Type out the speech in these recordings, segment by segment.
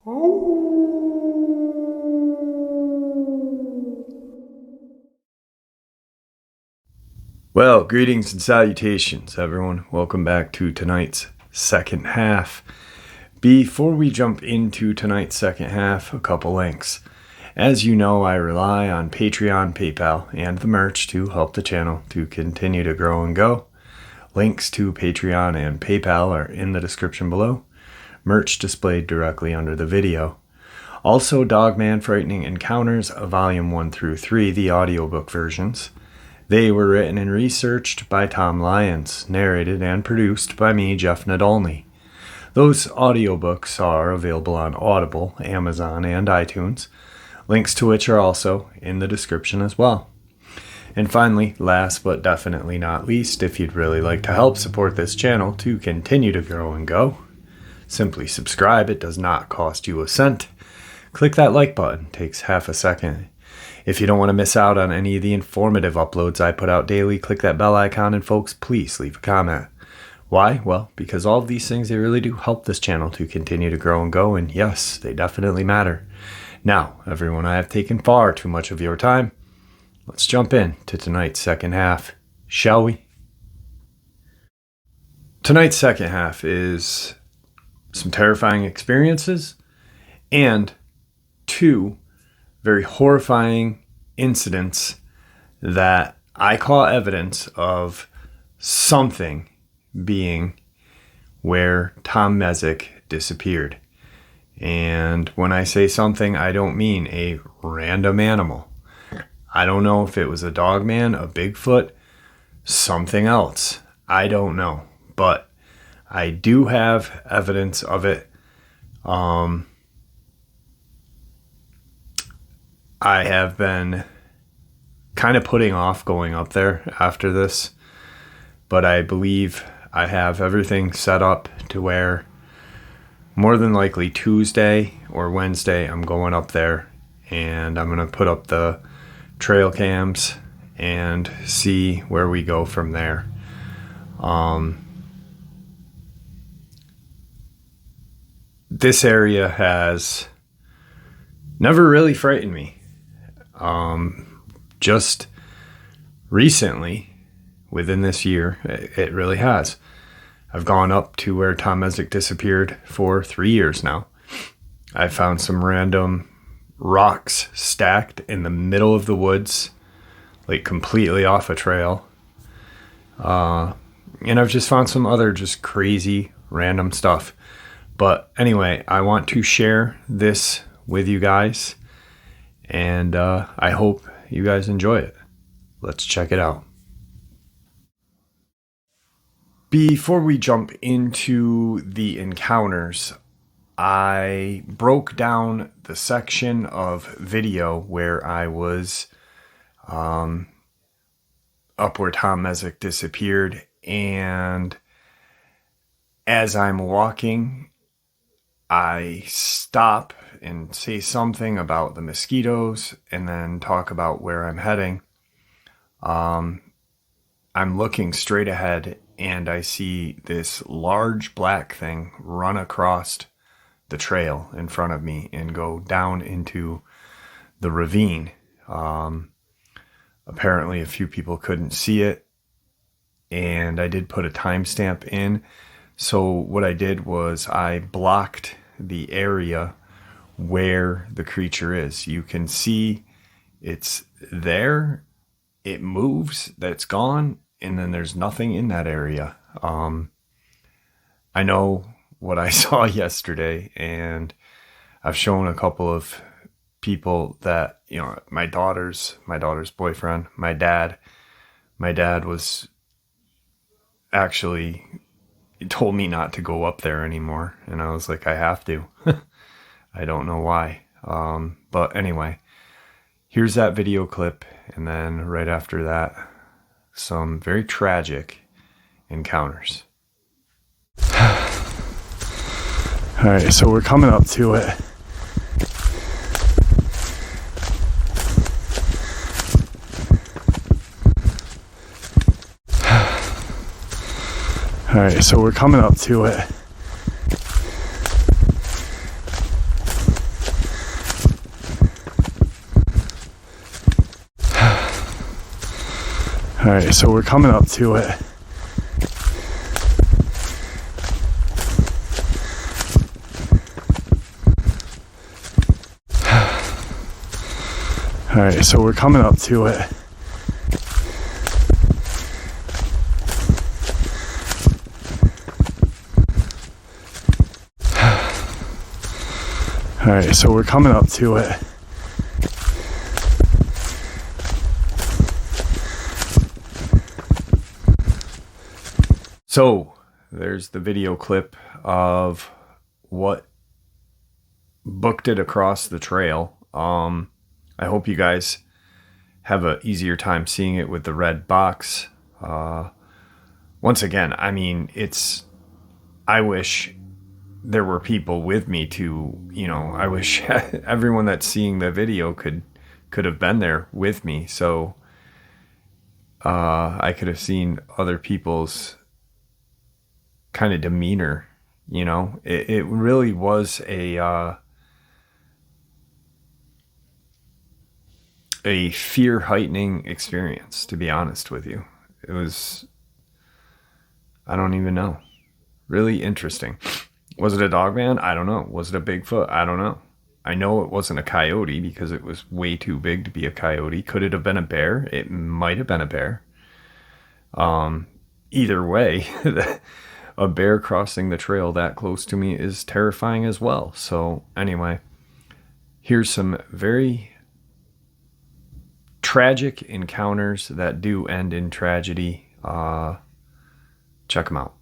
Well, greetings and salutations, everyone. Welcome back to tonight's second half. Before we jump into tonight's second half, a couple links. As you know, I rely on Patreon, PayPal, and the merch to help the channel to continue to grow and go. Links to Patreon and PayPal are in the description below. Merch displayed directly under the video. Also, Dogman Frightening Encounters, Volume 1 through 3, the audiobook versions. They were written and researched by Tom Lyons, narrated and produced by me, Jeff Nadolny. Those audiobooks are available on Audible, Amazon, and iTunes, links to which are also in the description as well. And finally, last but definitely not least, if you'd really like to help support this channel to continue to grow and go, simply subscribe. It does not cost you a cent. Click that like button. It takes half a second. If you don't want to miss out on any of the informative uploads I put out daily, click that bell icon, and folks, please leave a comment. Why? Well, because all of these things, they really do help this channel to continue to grow and go, and yes, they definitely matter. Now, everyone, I have taken far too much of your time. Let's jump in to tonight's second half, shall we? Tonight's second half is some terrifying experiences and two very horrifying incidents that I call evidence of something being where Tom Mezek disappeared. And when I say something, I don't mean a random animal. I don't know if it was a Dogman, a Bigfoot, something else. I don't know. But I do have evidence of it. I have been kind of putting off going up there after this, but I believe I have everything set up to where more than likely Tuesday or Wednesday I'm going up there, and I'm going to put up the trail cams and see where we go from there. This area has never really frightened me. Just recently, within this year, it really has. I've gone up to where Tom Mezek disappeared for 3 years now. I found some random rocks stacked in the middle of the woods, like completely off a trail. And I've just found some other just crazy random stuff. But anyway, I want to share this with you guys. And I hope you guys enjoy it. Let's check it out. Before we jump into the encounters, I broke down the section of video where I was up where Tom Mezek disappeared. And as I'm walking, I stop and say something about the mosquitoes and then talk about where I'm heading. I'm looking straight ahead and I see this large black thing run across the trail in front of me and go down into the ravine. Apparently a few people couldn't see it, and I did put a timestamp in. So what I did was I blocked the area where the creature is. You can see it's there, it moves, that's gone, and then there's nothing in that area. I know what I saw yesterday, and I've shown a couple of people that, you know, my daughter's boyfriend, my dad was actually told me not to go up there anymore, and I was like, I have to. I don't know why. But anyway, here's that video clip, and then right after that, some very tragic encounters. All right, so we're coming up to it. All right, so we're coming up to it. Alright, so we're coming up to it. Alright, so we're coming up to it. Alright, so we're coming up to it. So, there's the video clip of what booked it across the trail. I hope you guys have an easier time seeing it with the red box. Once again, I mean, I wish there were people with me to, I wish everyone that's seeing the video could have been there with me. So I could have seen other people's kind of demeanor. It really was a fear heightening experience, to be honest with you. It was, I don't even know, really interesting. Was it a Dogman? I don't know. Was it a Bigfoot? I don't know. I know it wasn't a coyote because it was way too big to be a coyote. Could it have been a bear? It might have been a bear. Either way, a bear crossing the trail that close to me is terrifying as well. So anyway, here's some very tragic encounters that do end in tragedy. Check them out.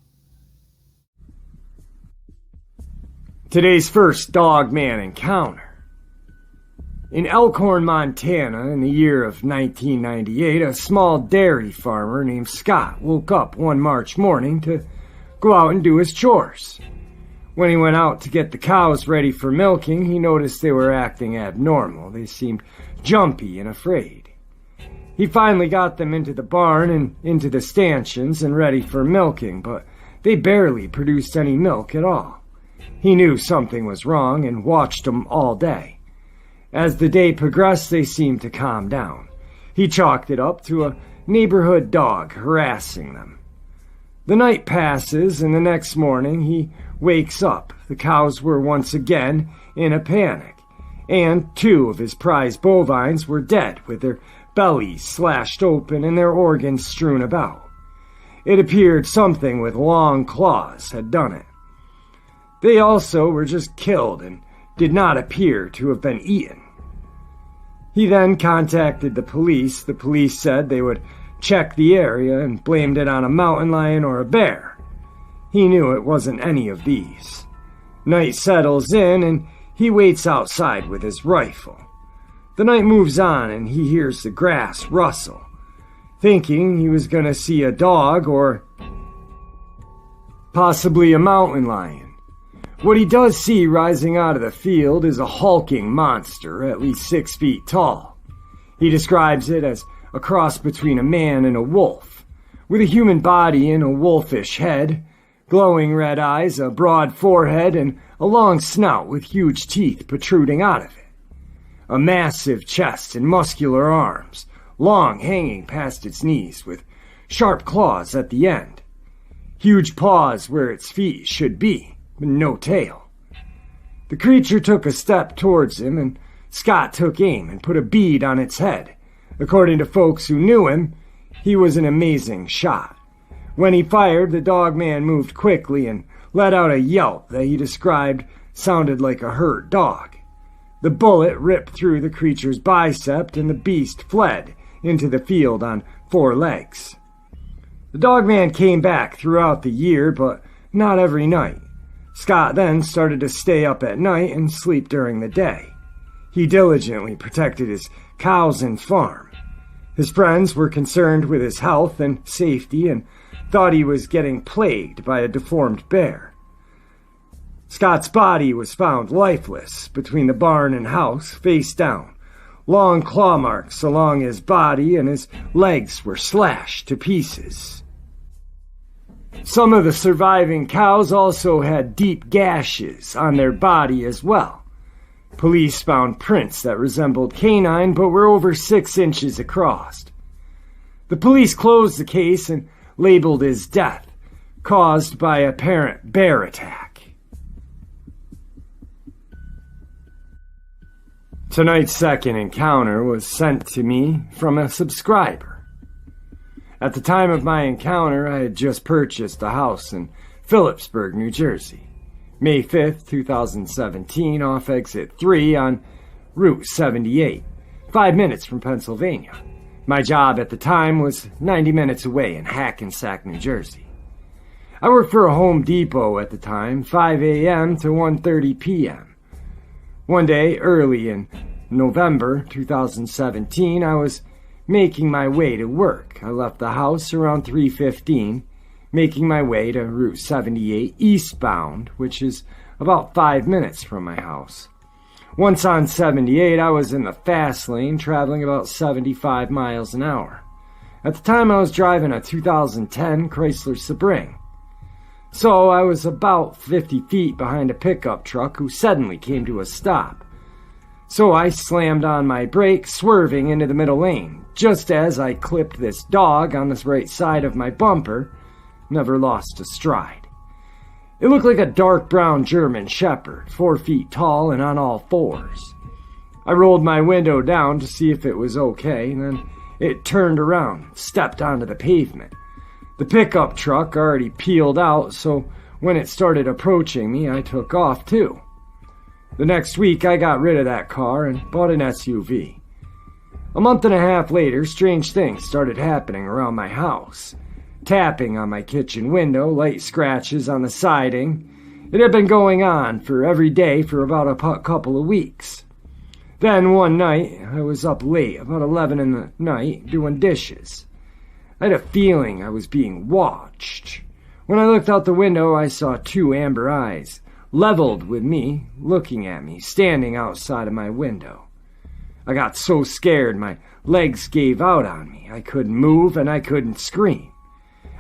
Today's first Dogman encounter. In Elkhorn, Montana, in the year of 1998, a small dairy farmer named Scott woke up one March morning to go out and do his chores. When he went out to get the cows ready for milking, he noticed they were acting abnormal. They seemed jumpy and afraid. He finally got them into the barn and into the stanchions and ready for milking, but they barely produced any milk at all. He knew something was wrong and watched them all day. As the day progressed, they seemed to calm down. He chalked it up to a neighborhood dog harassing them. The night passes, and the next morning he wakes up. The cows were once again in a panic, and 2 of his prize bovines were dead with their bellies slashed open and their organs strewn about. It appeared something with long claws had done it. They also were just killed and did not appear to have been eaten. He then contacted the police. The police said they would check the area and blamed it on a mountain lion or a bear. He knew it wasn't any of these. Night settles in and he waits outside with his rifle. The night moves on and he hears the grass rustle, thinking he was going to see a dog or possibly a mountain lion. What he does see rising out of the field is a hulking monster, at least 6 feet tall. He describes it as a cross between a man and a wolf, with a human body and a wolfish head, glowing red eyes, a broad forehead, and a long snout with huge teeth protruding out of it. A massive chest and muscular arms, long hanging past its knees, with sharp claws at the end. Huge paws where its feet should be, but no tail. The creature took a step towards him, and Scott took aim and put a bead on its head. According to folks who knew him, he was an amazing shot. When he fired, the Dogman moved quickly and let out a yelp that he described sounded like a hurt dog. The bullet ripped through the creature's bicep, and the beast fled into the field on 4 legs. The Dogman came back throughout the year, but not every night. Scott then started to stay up at night and sleep during the day. He diligently protected his cows and farm. His friends were concerned with his health and safety and thought he was getting plagued by a deformed bear. Scott's body was found lifeless between the barn and house, face down. Long claw marks along his body, and his legs were slashed to pieces. Some of the surviving cows also had deep gashes on their body as well. Police found prints that resembled canine but were over 6 inches across. The police closed the case and labeled his death caused by apparent bear attack. Tonight's second encounter was sent to me from a subscriber. At the time of my encounter, I had just purchased a house in Phillipsburg, New Jersey, May 5th, 2017, off exit 3 on Route 78, 5 minutes from Pennsylvania. My job at the time was 90 minutes away in Hackensack, New Jersey. I worked for a Home Depot at the time, 5 a.m. to 1:30 p.m. One day, early in November 2017, I was making my way to work. I left the house around 3:15, making my way to Route 78 eastbound, which is about 5 minutes from my house. Once on 78, I was in the fast lane, traveling about 75 miles an hour. At the time, I was driving a 2010 Chrysler Sebring. So I was about 50 feet behind a pickup truck who suddenly came to a stop. So I slammed on my brakes, swerving into the middle lane. Just as I clipped this dog on the right side of my bumper, never lost a stride. It looked like a dark brown German Shepherd, 4 feet tall and on all fours. I rolled my window down to see if it was okay, and then it turned around and stepped onto the pavement. The pickup truck already peeled out, so when it started approaching me, I took off too. The next week, I got rid of that car and bought an SUV. A month and a half later, strange things started happening around my house. Tapping on my kitchen window, light scratches on the siding. It had been going on for every day for about a couple of weeks. Then one night, I was up late, about 11 in the night, doing dishes. I had a feeling I was being watched. When I looked out the window, I saw 2 amber eyes, leveled with me, looking at me, standing outside of my window. I got so scared my legs gave out on me. I couldn't move and I couldn't scream.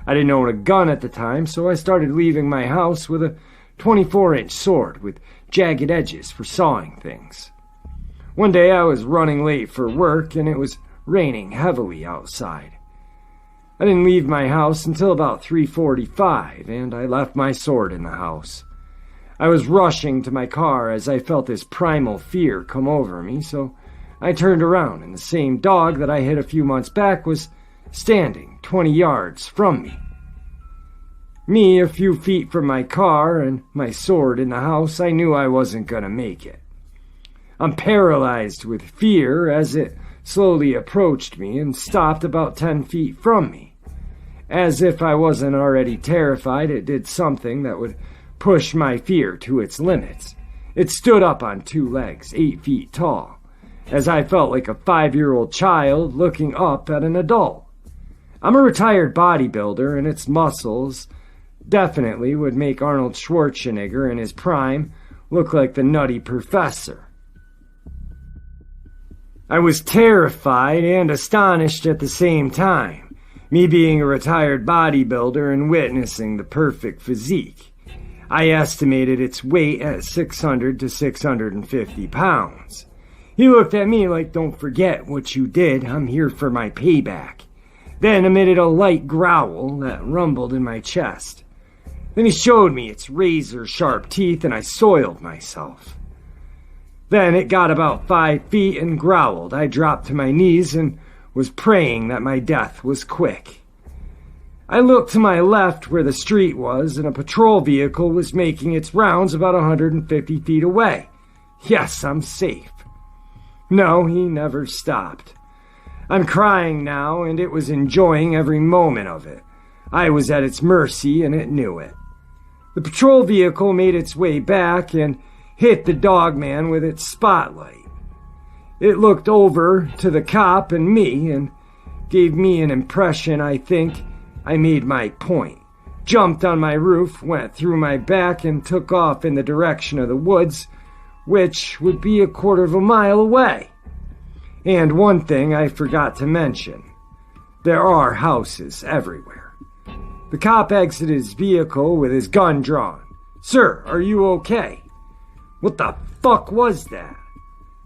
I didn't own a gun at the time, so I started leaving my house with a 24-inch sword with jagged edges for sawing things. One day I was running late for work and it was raining heavily outside. I didn't leave my house until about 3:45, and I left my sword in the house. I was rushing to my car as I felt this primal fear come over me, so I turned around, and the same dog that I hit a few months back was standing 20 yards from me. Me, a few feet from my car and my sword in the house, I knew I wasn't gonna make it. I'm paralyzed with fear as it slowly approached me and stopped about 10 feet from me. As if I wasn't already terrified, it did something that would push my fear to its limits. It stood up on 2 legs, 8 feet tall, as I felt like a 5-year-old child looking up at an adult. I'm a retired bodybuilder, and its muscles definitely would make Arnold Schwarzenegger in his prime look like the Nutty Professor. I was terrified and astonished at the same time, me being a retired bodybuilder and witnessing the perfect physique. I estimated its weight at 600 to 650 pounds. He looked at me like, "Don't forget what you did, I'm here for my payback." Then emitted a light growl that rumbled in my chest. Then he showed me its razor-sharp teeth and I soiled myself. Then it got about 5 feet and growled. I dropped to my knees and was praying that my death was quick. I looked to my left where the street was, and a patrol vehicle was making its rounds about 150 feet away. Yes, I'm safe. No, he never stopped. I'm crying now, and it was enjoying every moment of it. I was at its mercy, and it knew it. The patrol vehicle made its way back and hit the Dogman with its spotlight. It looked over to the cop and me and gave me an impression. I think I made my point. Jumped on my roof, went through my back, and took off in the direction of the woods, which would be a quarter of a mile away. And one thing I forgot to mention. There are houses everywhere. The cop exited his vehicle with his gun drawn. "Sir, are you okay?" "What the fuck was that?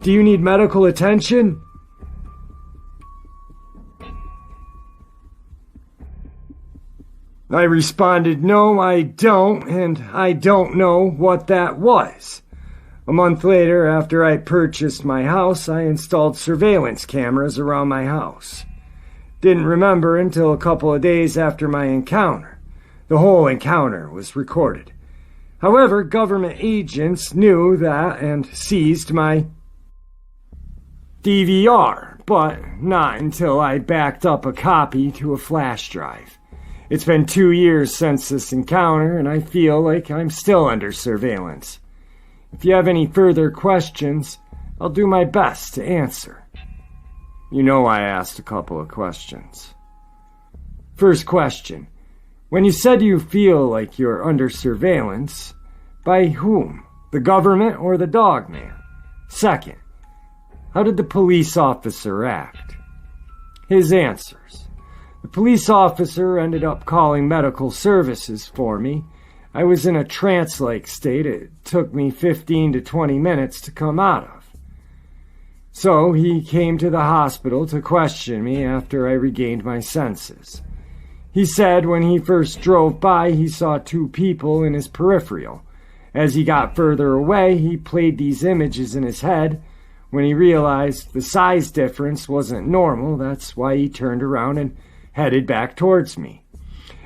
Do you need medical attention?" I responded, "No, I don't, and I don't know what that was." A month later, after I purchased my house, I installed surveillance cameras around my house. Didn't remember until a couple of days after my encounter. The whole encounter was recorded. However, government agents knew that and seized my DVR, but not until I backed up a copy to a flash drive. It's been 2 years since this encounter, and I feel like I'm still under surveillance. If you have any further questions, I'll do my best to answer. You know I asked a couple of questions. First question. When you said you feel like you're under surveillance, by whom? The government or the Dogman? Second, how did the police officer act? His answers. The police officer ended up calling medical services for me. I was in a trance-like state it took me 15 to 20 minutes to come out of. So he came to the hospital to question me after I regained my senses. He said when he first drove by he saw 2 people in his peripheral. As he got further away, he played these images in his head. When he realized the size difference wasn't normal, that's why he turned around and headed back towards me.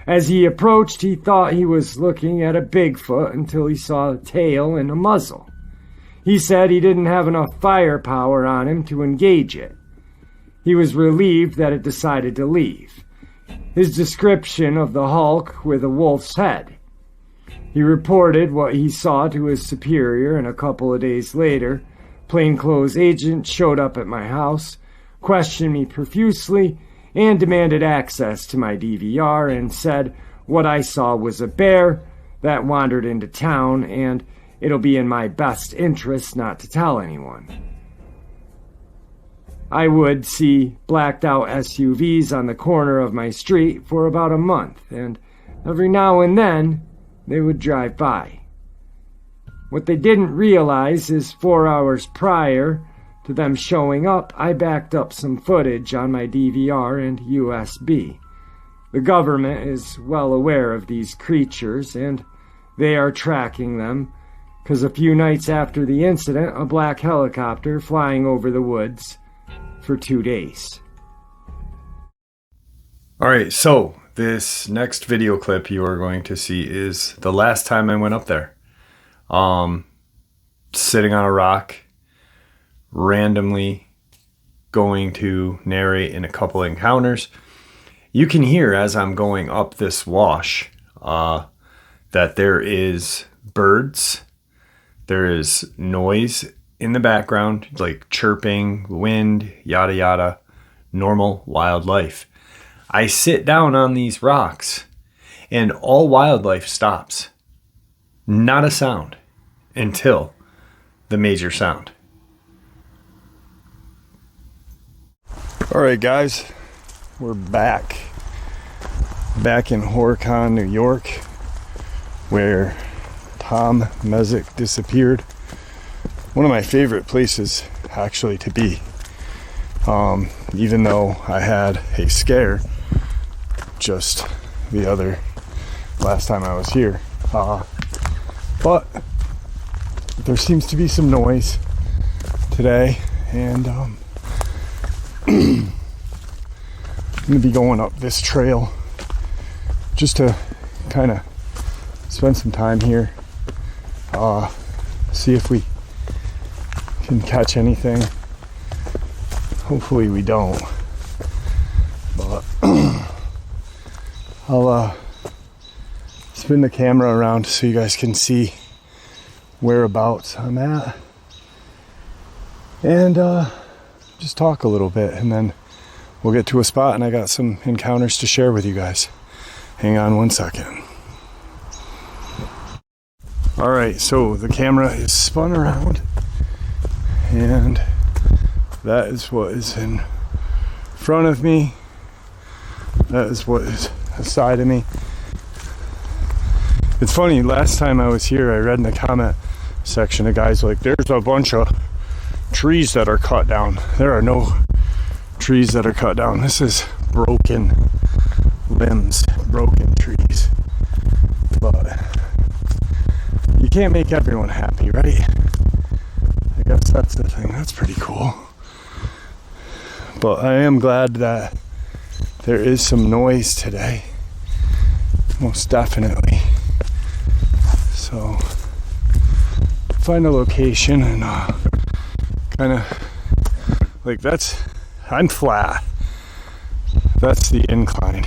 As he approached, he thought he was looking at a Bigfoot until he saw a tail and a muzzle. He said he didn't have enough firepower on him to engage it. He was relieved that it decided to leave. His description of the Hulk with a wolf's head. He reported what he saw to his superior, and a couple of days later, plainclothes agents showed up at my house, questioned me profusely, and demanded access to my DVR and said what I saw was a bear that wandered into town and it'll be in my best interest not to tell anyone. I would see blacked out SUVs on the corner of my street for about a month, and every now and then they would drive by. What they didn't realize is 4 hours prior to them showing up, I backed up some footage on my DVR and USB. The government is well aware of these creatures, and they are tracking them, because a few nights after the incident, a black helicopter flying over the woods for 2 days. Alright, so this next video clip you are going to see is the last time I went up there. Sitting on a rock, randomly going to narrate in a couple encounters. You can hear as I'm going up this wash that there is birds, there is noise in the background, like chirping, wind, yada yada, normal wildlife. I sit down on these rocks and all wildlife stops. Not a sound until the major sound. Alright guys, we're back in Horicon, New York, where Tom Mezek disappeared. One of my favorite places actually to be, even though I had a scare just the last time I was here. But there seems to be some noise today, and I'm going to be going up this trail just to kind of spend some time here, see if we can catch anything. Hopefully we don't, but I'll spin the camera around so you guys can see whereabouts I'm at, and just talk a little bit, and then we'll get to a spot, and I got some encounters to share with you guys. Hang on one second. Alright, so the camera is spun around, and that is what is in front of me. That is what is aside of me. It's funny, last time I was here, I read in the comment section, a guy's like, there's a bunch of trees that are cut down. There are no trees that are cut down. This is broken limbs, broken trees. But you can't make everyone happy, right? I guess that's the thing. That's pretty cool. But I am glad that there is some noise today. Most definitely. So find a location and kind of like I'm flat. That's the incline.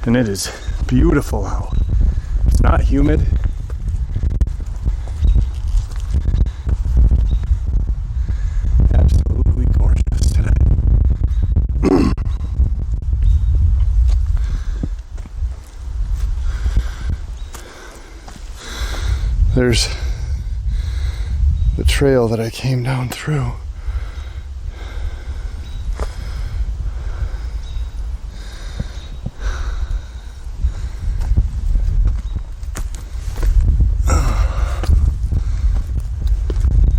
And it is beautiful out. It's not humid. Absolutely gorgeous today. There's the trail that I came down through.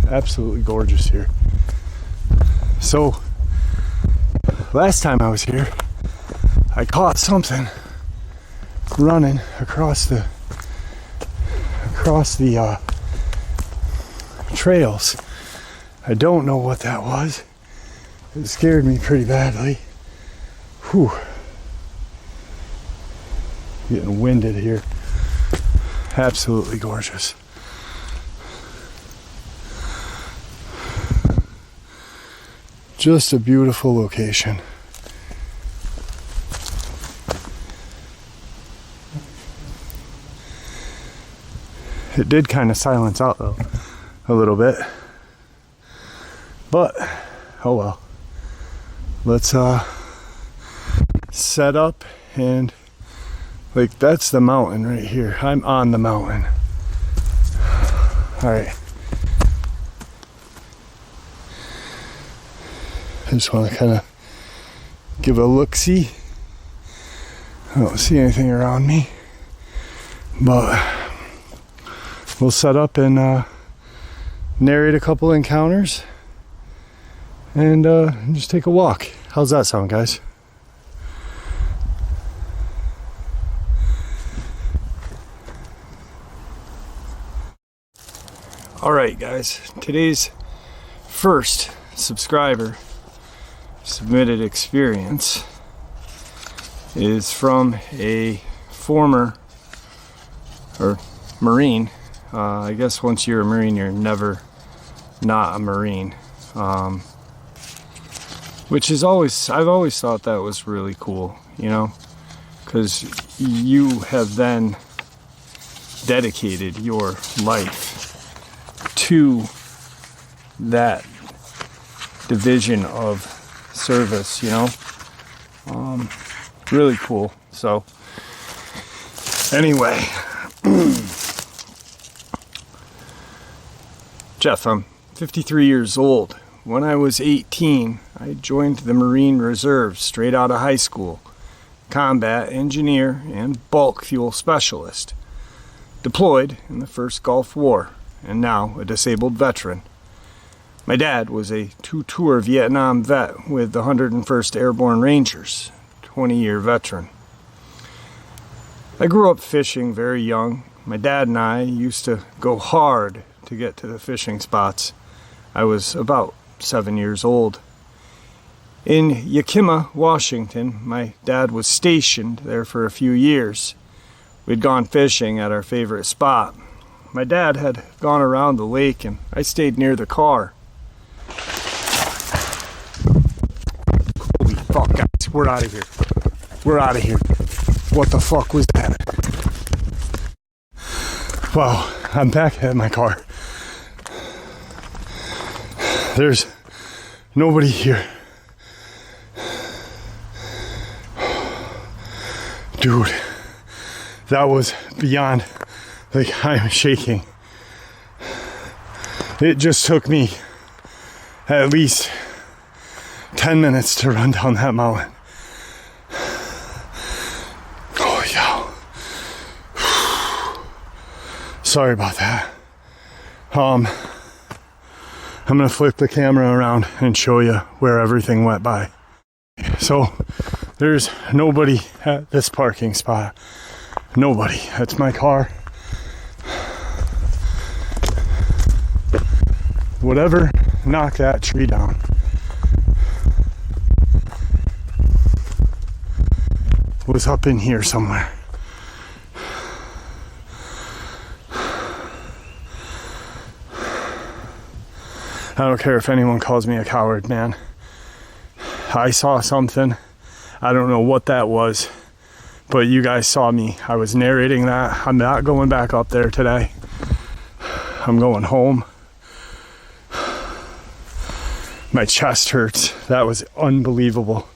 Absolutely gorgeous here. So last time I was here, I caught something running across the trails. I don't know what that was. It scared me pretty badly. Whew. Getting winded here. Absolutely gorgeous. Just a beautiful location. It did kind of silence out though, a little bit. But, oh well. Let's set up and, like, that's the mountain right here. I'm on the mountain. Alright. I just want to kind of give a look-see. I don't see anything around me. But we'll set up and narrate a couple encounters and just take a walk. How's that sound, guys? Alright guys, today's first subscriber submitted experience is from a former or Marine. I guess once you're a Marine, you're never not a Marine. Which is I've always thought that was really cool, you know, because you have then dedicated your life to that division of service, you know. Really cool. So anyway, Jeff, I'm 53 years old. When I was 18, I joined the Marine Reserve straight out of high school. Combat engineer and bulk fuel specialist. Deployed in the first Gulf War, and now a disabled veteran. My dad was a two-tour Vietnam vet with the 101st Airborne Rangers, 20-year veteran. I grew up fishing very young. My dad and I used to go hard to get to the fishing spots. I was about 7 years old. In Yakima, Washington, my dad was stationed there for a few years. We'd gone fishing at our favorite spot. My dad had gone around the lake and I stayed near the car. Holy fuck, guys, we're out of here. We're out of here. What the fuck was that? Wow, I'm back at my car. There's nobody here. Dude, that was beyond, like, I'm shaking. It just took me at least 10 minutes to run down that mountain. Oh, yeah. Sorry about that. I'm gonna flip the camera around and show you where everything went by. So There's nobody at this parking spot. Nobody. That's my car. Whatever knocked that tree down. Was up in here somewhere. I don't care if anyone calls me a coward, man. I saw something. I don't know what that was, but you guys saw me. I was narrating that. I'm not going back up there today. I'm going home. My chest hurts. That was unbelievable.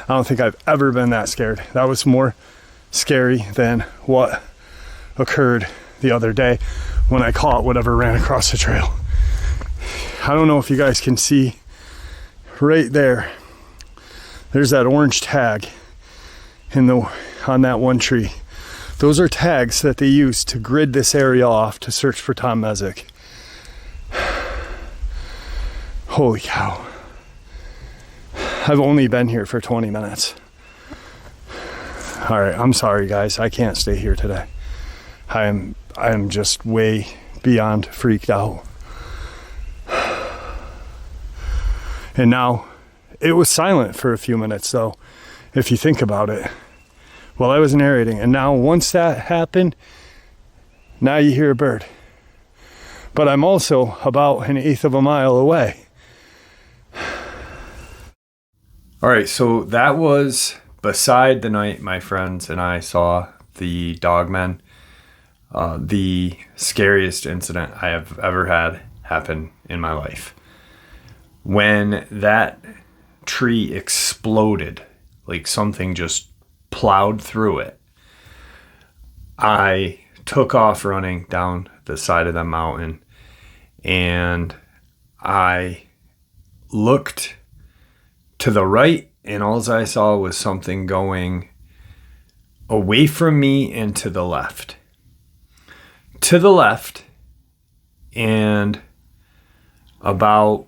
I don't think I've ever been that scared. That was more scary than what occurred the other day when I caught whatever ran across the trail. I don't know if you guys can see right there. There's that orange tag on that one tree. Those are tags that they use to grid this area off to search for Tom Mezek. Holy cow. I've only been here for 20 minutes. All right, I'm sorry guys, I can't stay here today. I am just way beyond freaked out. And now, it was silent for a few minutes though, if you think about it, while I was narrating. And now once that happened, now you hear a bird. But I'm also about 1/8 of a mile away. All right, so that was beside the night my friends and I saw the Dogman, the scariest incident I have ever had happen in my life. When that tree exploded, like something just plowed through it, I took off running down the side of the mountain, and I looked to the right, and all I saw was something going away from me and to the left. To the left, and about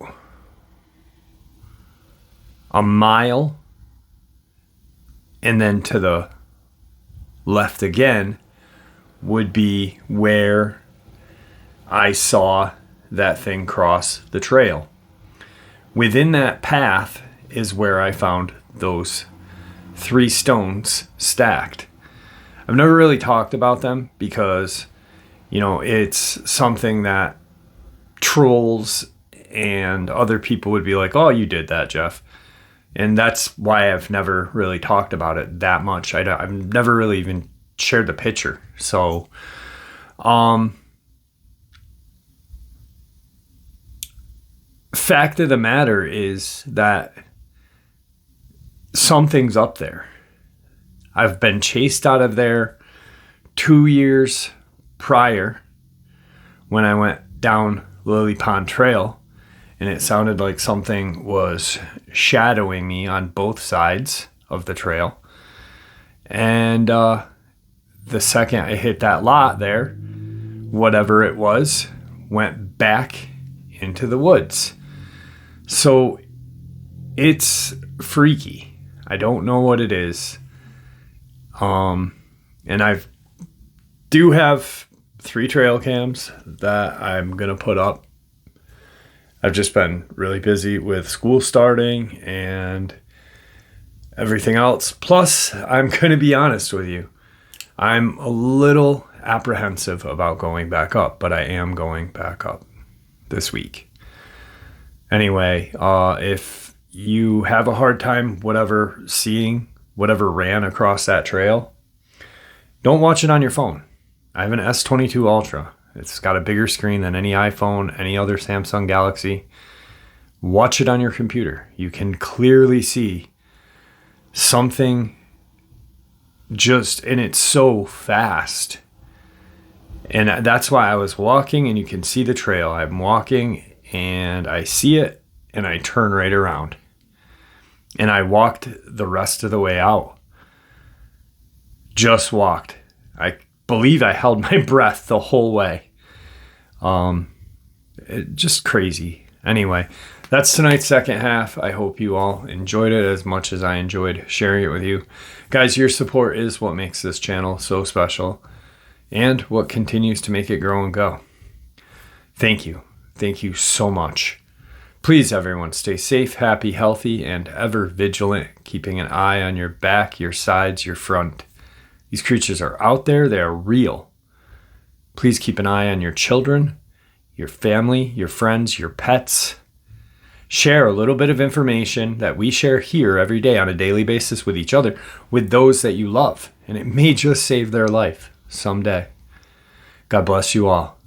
a mile, and then to the left again would be where I saw that thing cross the trail. Within that path is where I found those 3 stones stacked. I've never really talked about them because, you know, it's something that trolls and other people would be like, oh, you did that, Jeff. And that's why I've never really talked about it that much. I've never really even shared the picture. So, fact of the matter is that something's up there. I've been chased out of there 2 years prior when I went down Lily Pond Trail, and it sounded like something was shadowing me on both sides of the trail. And the second I hit that lot there, whatever it was, went back into the woods. So it's freaky. I don't know what it is. And I do have 3 trail cams that I'm going to put up. I've just been really busy with school starting and everything else. Plus, I'm going to be honest with you. I'm a little apprehensive about going back up, but I am going back up this week. Anyway, if you have a hard time seeing whatever ran across that trail, don't watch it on your phone. I have an S22 Ultra. It's got a bigger screen than any iPhone, any other Samsung Galaxy. Watch it on your computer. You can clearly see something and it's so fast. And that's why I was walking, and you can see the trail. I'm walking and I see it and I turn right around. And I walked the rest of the way out. Just walked. I believe I held my breath the whole way. Just crazy. Anyway, that's tonight's second half. I hope you all enjoyed it as much as I enjoyed sharing it with you. Guys, your support is what makes this channel so special and what continues to make it grow and go. Thank you. Thank you so much. Please, everyone, stay safe, happy, healthy, and ever vigilant, keeping an eye on your back, your sides, your front. These creatures are out there. They are real. Please keep an eye on your children, your family, your friends, your pets. Share a little bit of information that we share here every day on a daily basis with each other, with those that you love, and it may just save their life someday. God bless you all.